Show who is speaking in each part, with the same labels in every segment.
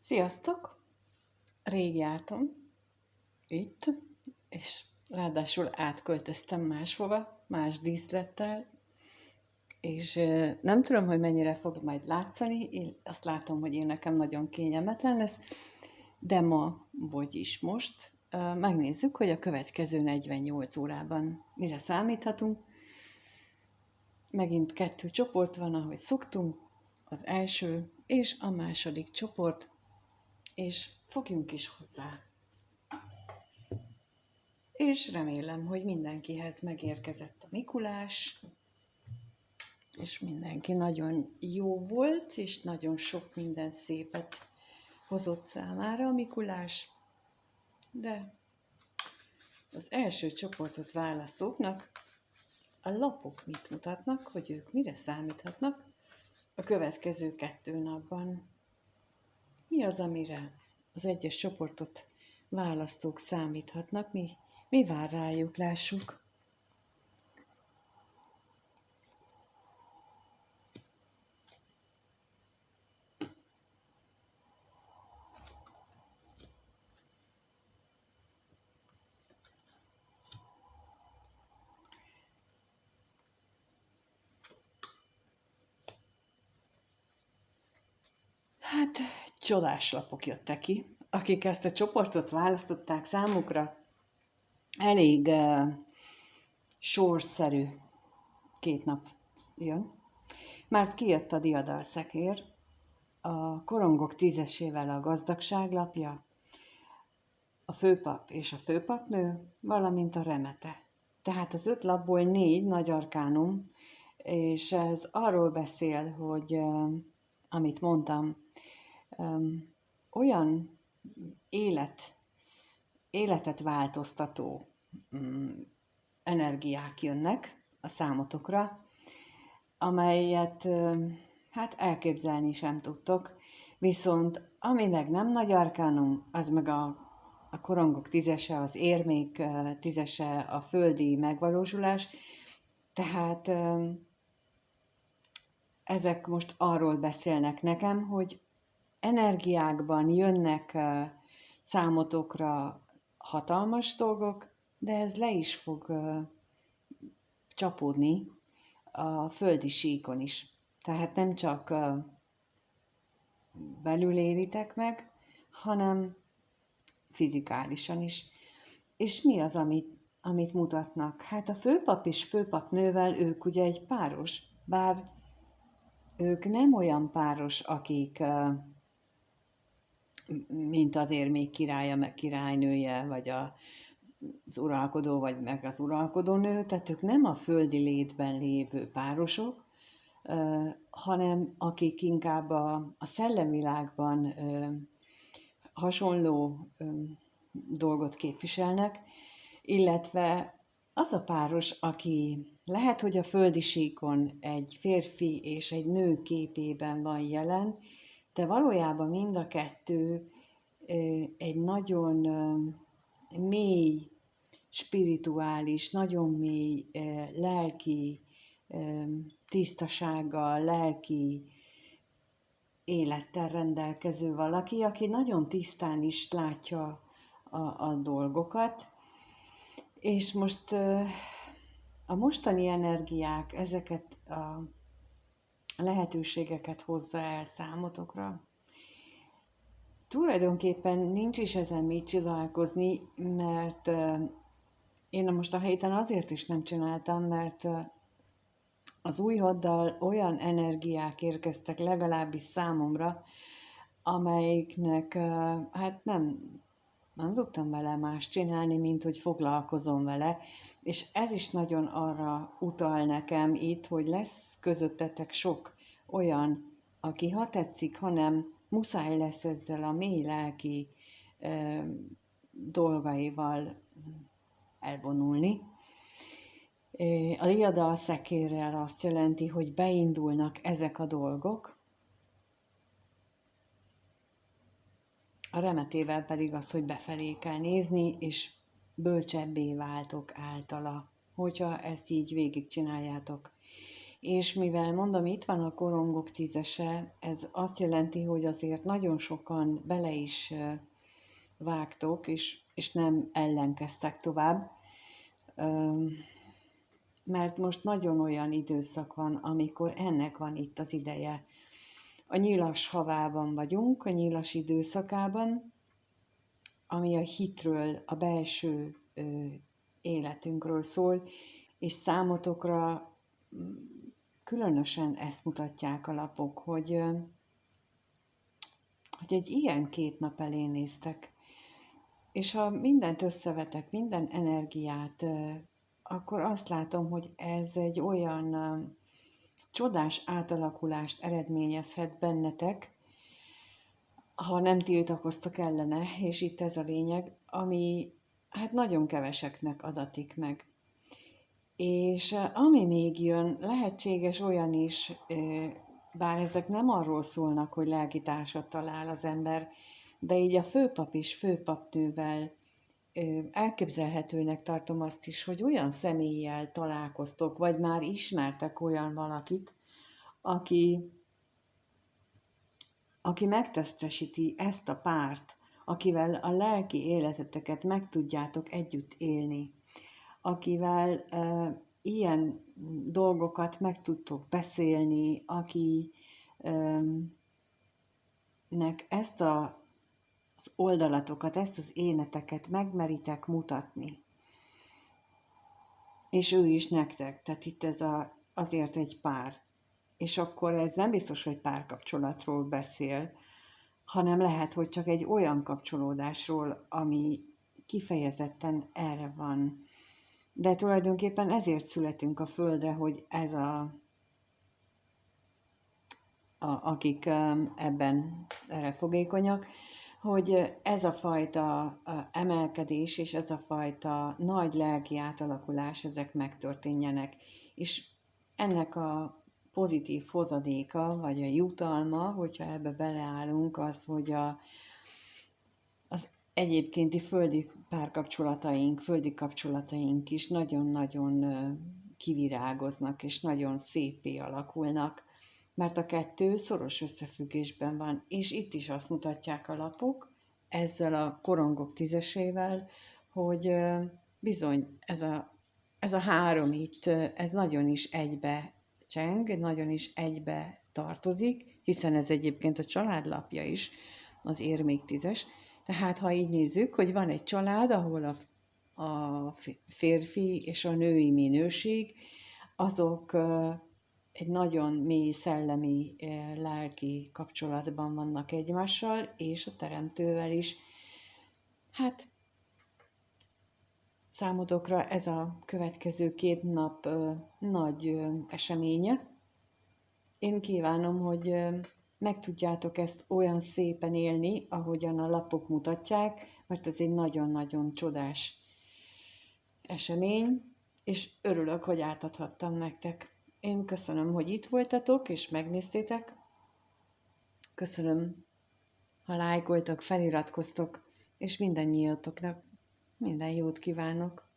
Speaker 1: Sziasztok! Rég jártam itt, és ráadásul átköltöztem máshova, más díszlettel, és nem tudom, hogy mennyire fog majd látszani, én azt látom, hogy én nekem nagyon kényelmetlen lesz, de ma, vagyis most megnézzük, hogy a következő 48 órában mire számíthatunk. Megint 2 csoport van, ahogy szoktunk, az első és a második csoport, és fogjunk is hozzá. És remélem, hogy mindenkihez megérkezett a Mikulás, és mindenki nagyon jó volt, és nagyon sok minden szépet hozott számára a Mikulás. De az első csoportot választóknak a lapok mit mutatnak, hogy ők mire számíthatnak a következő 2 napban. Mi az, amire az egyes csoportot választók számíthatnak, mi vár rájuk, lássuk. Hát, csodás lapok jöttek ki. Akik ezt a csoportot választották, számukra elég sorszerű 2 nap jön. Már kijött a diadalszekér, a korongok 10-esével a gazdagság lapja, a főpap és a főpapnő, valamint a remete. Tehát az 5 lapból 4 nagy arkánum, és ez arról beszél, hogy amit mondtam, olyan életet változtató energiák jönnek a számotokra, amelyet hát elképzelni sem tudtok, viszont ami meg nem nagy arkánum, az meg a korongok 10-ese, az érmék 10-ese, a földi megvalósulás, tehát ezek most arról beszélnek nekem, hogy energiákban jönnek számotokra hatalmas dolgok, de ez le is fog csapódni a földi síkon is. Tehát nem csak belül élitek meg, hanem fizikálisan is. És mi az, amit mutatnak? Hát a főpap és főpapnővel ők ugye egy páros, bár ők nem olyan páros, akik mint az érmék királya, meg királynője, vagy az uralkodó, vagy meg az uralkodónő, tehát ők nem a földi létben lévő párosok, hanem akik inkább a szellemvilágban hasonló dolgot képviselnek, illetve az a páros, aki lehet, hogy a földi síkon egy férfi és egy nő képében van jelen, de valójában mind a kettő egy nagyon mély, spirituális, nagyon mély lelki tisztasággal, lelki élettel rendelkező valaki, aki nagyon tisztán is látja a dolgokat, és most a mostani energiák ezeket a lehetőségeket hozza el számotokra. Tulajdonképpen nincs is ezen mit csodálkozni, mert én most a héten azért is nem csináltam, mert az új haddal olyan energiák érkeztek legalábbis számomra, amelyiknek hát nem tudtam vele más csinálni, mint hogy foglalkozom vele, és ez is nagyon arra utal nekem itt, hogy lesz közöttetek sok olyan, aki ha tetszik, hanem muszáj lesz ezzel a mély lelki dolgaival elvonulni. A diadalszekérrel azt jelenti, hogy beindulnak ezek a dolgok, a remetével pedig az, hogy befelé kell nézni, és bölcsebbé váltok általa, hogyha ezt így végigcsináljátok. És mivel mondom, itt van a korongok tízese, ez azt jelenti, hogy azért nagyon sokan bele is vágtok, és nem ellenkeztek tovább, mert most nagyon olyan időszak van, amikor ennek van itt az ideje. A nyilas havában vagyunk, a nyilas időszakában, ami a hitről, a belső életünkről szól, és számotokra különösen ezt mutatják a lapok, hogy egy ilyen 2 nap elé néztek. És ha mindent összevetek, minden energiát, akkor azt látom, hogy ez egy olyan csodás átalakulást eredményezhet bennetek, ha nem tiltakoztak ellene, és itt ez a lényeg, ami hát nagyon keveseknek adatik meg. És ami még jön, lehetséges olyan is, bár ezek nem arról szólnak, hogy lelkitársat talál az ember, de így a főpap és főpapnővel elképzelhetőnek tartom azt is, hogy olyan személlyel találkoztok, vagy már ismertek olyan valakit, aki megtestesíti ezt a párt, akivel a lelki életeteket meg tudjátok együtt élni, akivel ilyen dolgokat meg tudtok beszélni, akinek ezt az oldalatokat, ezt az éneteket megmeritek mutatni. És ő is nektek, tehát itt ez azért egy pár. És akkor ez nem biztos, hogy párkapcsolatról beszél, hanem lehet, hogy csak egy olyan kapcsolódásról, ami kifejezetten erre van. De tulajdonképpen ezért születünk a Földre, hogy ez akik ebben erre fogékonyak, hogy ez a fajta emelkedés és ez a fajta nagy lelki átalakulás, ezek megtörténjenek. És ennek a pozitív hozadéka, vagy a jutalma, hogyha ebbe beleállunk, az, hogy az egyébkénti földi párkapcsolataink, földi kapcsolataink is nagyon-nagyon kivirágoznak, és nagyon szépé alakulnak, mert a 2 szoros összefüggésben van, és itt is azt mutatják a lapok, ezzel a korongok tízesével, hogy bizony ez a 3 itt, ez nagyon is egybe cseng, nagyon is egybe tartozik, hiszen ez egyébként a családlapja is, az érmék 10-es. Tehát ha így nézzük, hogy van egy család, ahol a férfi és a női minőség, azok egy nagyon mély szellemi, lelki kapcsolatban vannak egymással, és a teremtővel is. Hát számotokra ez a következő 2 nap nagy eseménye. Én kívánom, hogy meg tudjátok ezt olyan szépen élni, ahogyan a lapok mutatják, mert ez egy nagyon-nagyon csodás esemény, és örülök, hogy átadhattam nektek. Én köszönöm, hogy itt voltatok, és megnéztétek. Köszönöm, ha lájkoltak, feliratkoztok, és mindannyiatoknak minden jót kívánok.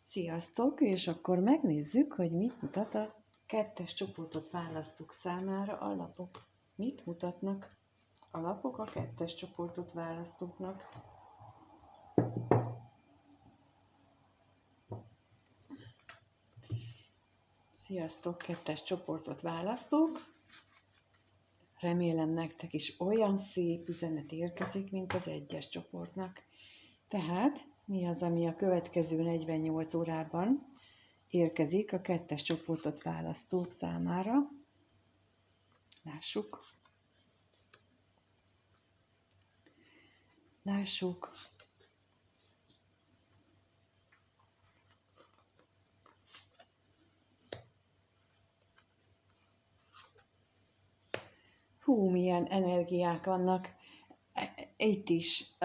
Speaker 1: Sziasztok, és akkor megnézzük, hogy mit mutat a 2-es csoportot választók számára a lapok. Mit mutatnak a lapok a 2-es csoportot választóknak? Sziasztok, 2-es csoportot választók. Remélem nektek is olyan szép üzenet érkezik, mint az 1-es csoportnak. Tehát mi az, ami a következő 48 órában érkezik a 2-es csoportot választók számára? Lássuk. Lássuk. Hú, milyen energiák vannak. Itt is.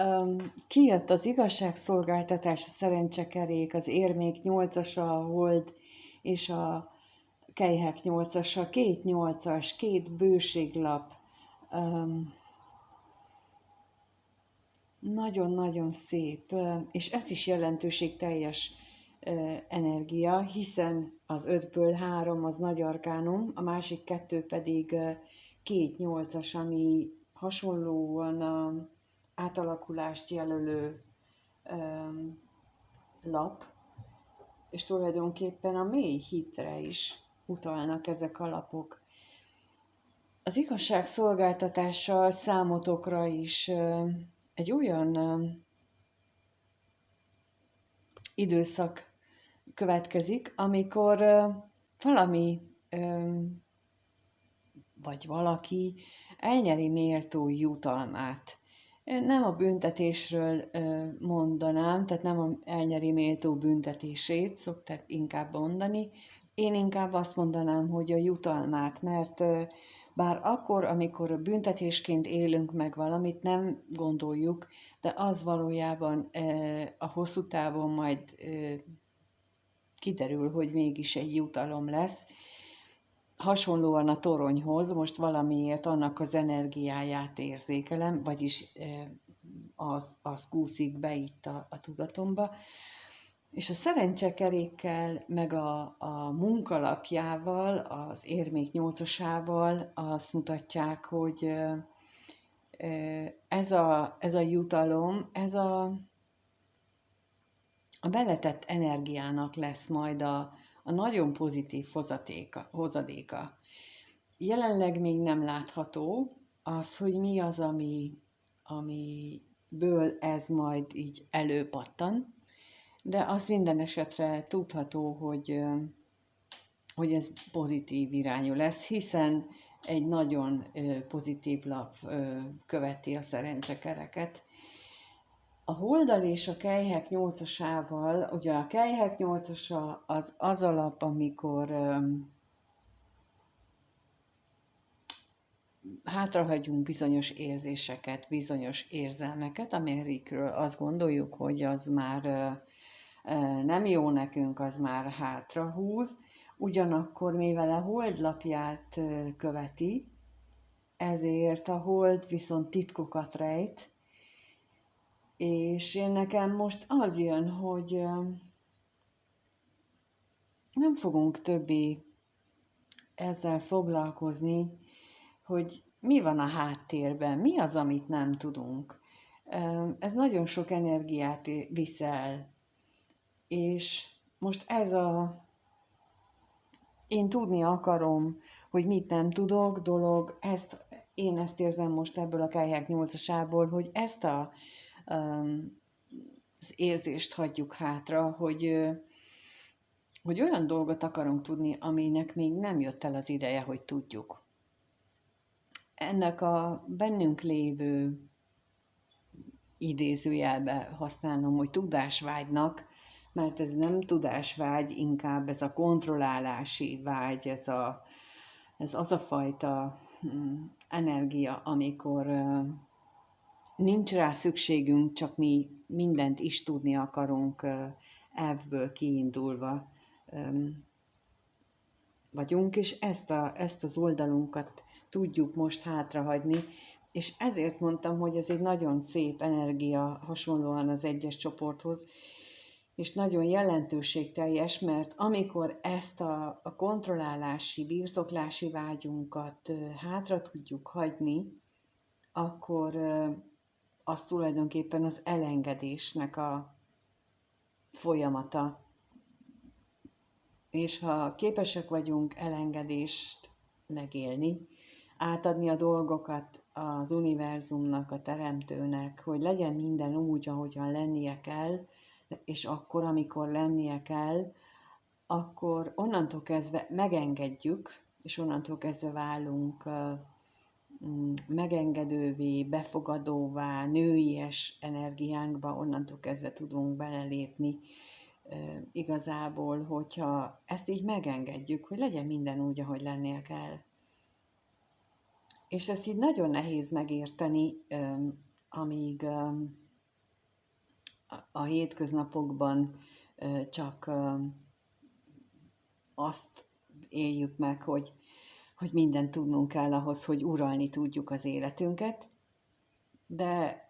Speaker 1: Kijött az igazságszolgáltatás, a szerencsekerék, az érmék 8-asa, a hold és a kelyhek 8-asa, 2 8-as, 2 bőséglap. Nagyon-nagyon szép, és ez is jelentőségteljes energia, hiszen az 5-ből 3 az nagy arkánum, a másik 2 pedig 2 8-as, ami hasonlóan átalakulást jelölő lap, és tulajdonképpen a mély hitre is utalnak ezek a lapok. Az igazságszolgáltatással számotokra is egy olyan időszak következik, amikor valami vagy valaki elnyeri méltó jutalmát. Nem a büntetésről mondanám, tehát nem a elnyeri méltó büntetését szokták inkább mondani. Én inkább azt mondanám, hogy a jutalmát, mert bár akkor, amikor büntetésként élünk meg valamit, nem gondoljuk, de az valójában a hosszú távon majd kiderül, hogy mégis egy jutalom lesz. Hasonlóan a toronyhoz, most valamiért annak az energiáját érzékelem, vagyis az kúszik be itt a tudatomba. És a szerencsekerékkel, meg a munkalapjával, az érmék 8-asával azt mutatják, hogy ez a jutalom, ez a beletett energiának lesz majd a nagyon pozitív hozadéka. Jelenleg még nem látható az, hogy mi az, amiből ez majd így előpattan, de az minden esetre tudható, hogy ez pozitív irányú lesz, hiszen egy nagyon pozitív lap követi a szerencsekereket. A holdal és a kelyhek 8-asával, ugye a kelyhek 8-asa az a lap, amikor hátrahagyunk bizonyos érzéseket, bizonyos érzelmeket, amikről azt gondoljuk, hogy az már nem jó nekünk, az már hátrahúz. Ugyanakkor, mivel a hold lapját követi, ezért a hold viszont titkokat rejt, és én nekem most az jön, hogy nem fogunk többé ezzel foglalkozni, hogy mi van a háttérben, mi az, amit nem tudunk. Ez nagyon sok energiát viszel, és most én tudni akarom, hogy mit nem tudok dolog, én ezt érzem most ebből a kelyhek 8-asából, hogy ezt az érzést hagyjuk hátra, hogy olyan dolgot akarunk tudni, aminek még nem jött el az ideje, hogy tudjuk. Ennek a bennünk lévő idézőjelbe használom, hogy tudásvágynak, mert ez nem tudásvágy, inkább ez a kontrollálási vágy, ez az a fajta energia, amikor nincs rá szükségünk, csak mi mindent is tudni akarunk, elvből kiindulva vagyunk, és ezt az oldalunkat tudjuk most hátrahagyni, és ezért mondtam, hogy ez egy nagyon szép energia, hasonlóan az 1-es csoporthoz, és nagyon jelentőségteljes, mert amikor ezt a kontrollálási, birtoklási vágyunkat hátra tudjuk hagyni, akkor az tulajdonképpen az elengedésnek a folyamata. És ha képesek vagyunk elengedést megélni, átadni a dolgokat az univerzumnak, a teremtőnek, hogy legyen minden úgy, ahogyan lennie kell, és akkor, amikor lennie kell, akkor onnantól kezdve megengedjük, és onnantól kezdve válunk megengedővé, befogadóvá, nőies energiánkba, onnantól kezdve tudunk belelépni igazából, hogyha ezt így megengedjük, hogy legyen minden úgy, ahogy lennie kell. És ezt így nagyon nehéz megérteni, amíg a hétköznapokban csak azt éljük meg, hogy mindent tudnunk kell ahhoz, hogy uralni tudjuk az életünket, de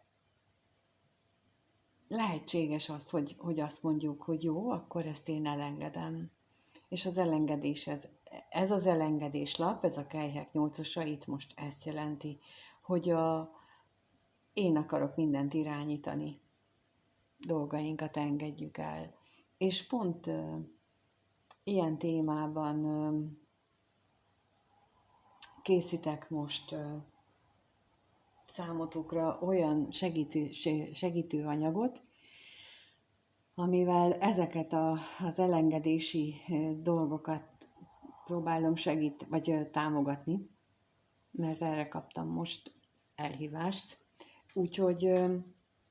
Speaker 1: lehetséges az, hogy azt mondjuk, hogy jó, akkor ezt én elengedem. És az elengedés, ez az elengedés lap, ez a Kejhek 8-osa, itt most ezt jelenti, hogy én akarok mindent irányítani, dolgainkat engedjük el. És pont ilyen témában készítek most számotokra olyan segítő anyagot, amivel ezeket az elengedési dolgokat próbálom vagy támogatni, mert erre kaptam most elhívást. Úgyhogy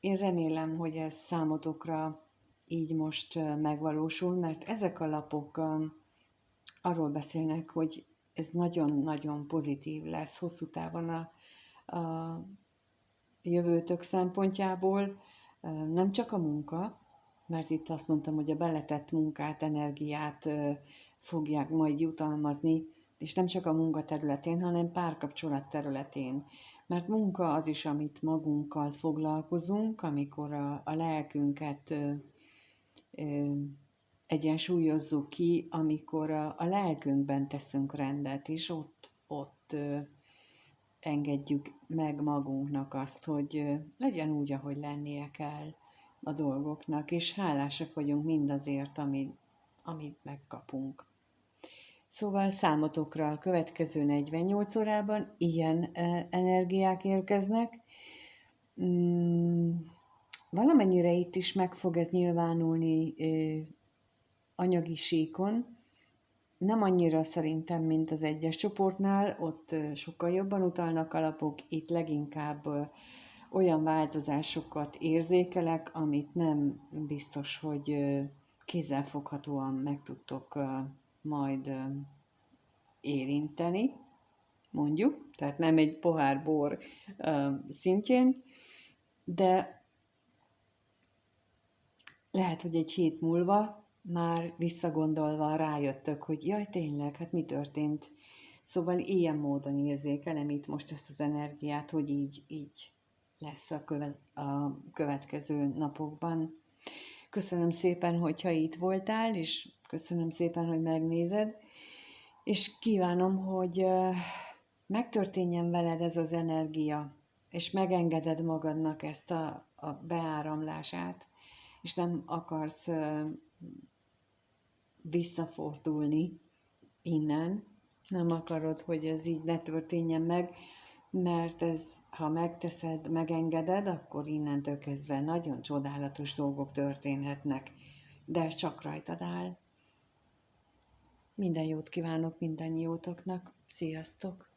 Speaker 1: én remélem, hogy ez számotokra így most megvalósul, mert ezek a lapok arról beszélnek, hogy ez nagyon-nagyon pozitív lesz hosszú távon a jövőtök szempontjából, nem csak a munka, mert itt azt mondtam, hogy a beletett munkát, energiát fogják majd jutalmazni, és nem csak a munka területén, hanem párkapcsolat területén. Mert munka az is, amit magunkkal foglalkozunk, amikor a lelkünket egyensúlyozzuk ki, amikor a lelkünkben teszünk rendet, és ott engedjük meg magunknak azt, hogy legyen úgy, ahogy lennie kell a dolgoknak, és hálásak vagyunk mindazért, amit megkapunk. Szóval számotokra a következő 48 órában ilyen energiák érkeznek. Valamennyire itt is meg fog ez nyilvánulni anyagi síkon, nem annyira szerintem, mint az egyes csoportnál, ott sokkal jobban utalnak a lapok, itt leginkább olyan változásokat érzékelek, amit nem biztos, hogy kézzelfoghatóan meg tudtok majd érinteni, mondjuk, tehát nem egy pohár bor szintjén, de lehet, hogy egy hét múlva már visszagondolva rájöttök, hogy jaj, tényleg, hát mi történt. Szóval ilyen módon érzékelem itt most ezt az energiát, hogy így lesz a következő napokban. Köszönöm szépen, hogyha itt voltál, és köszönöm szépen, hogy megnézed, és kívánom, hogy megtörténjen veled ez az energia, és megengeded magadnak ezt a beáramlását, és nem akarsz visszafordulni innen, nem akarod, hogy ez így ne történjen meg, mert ez, ha megteszed, megengeded, akkor innentől kezdve nagyon csodálatos dolgok történhetnek, de ez csak rajtad áll. Minden jót kívánok mindannyiótoknak, sziasztok!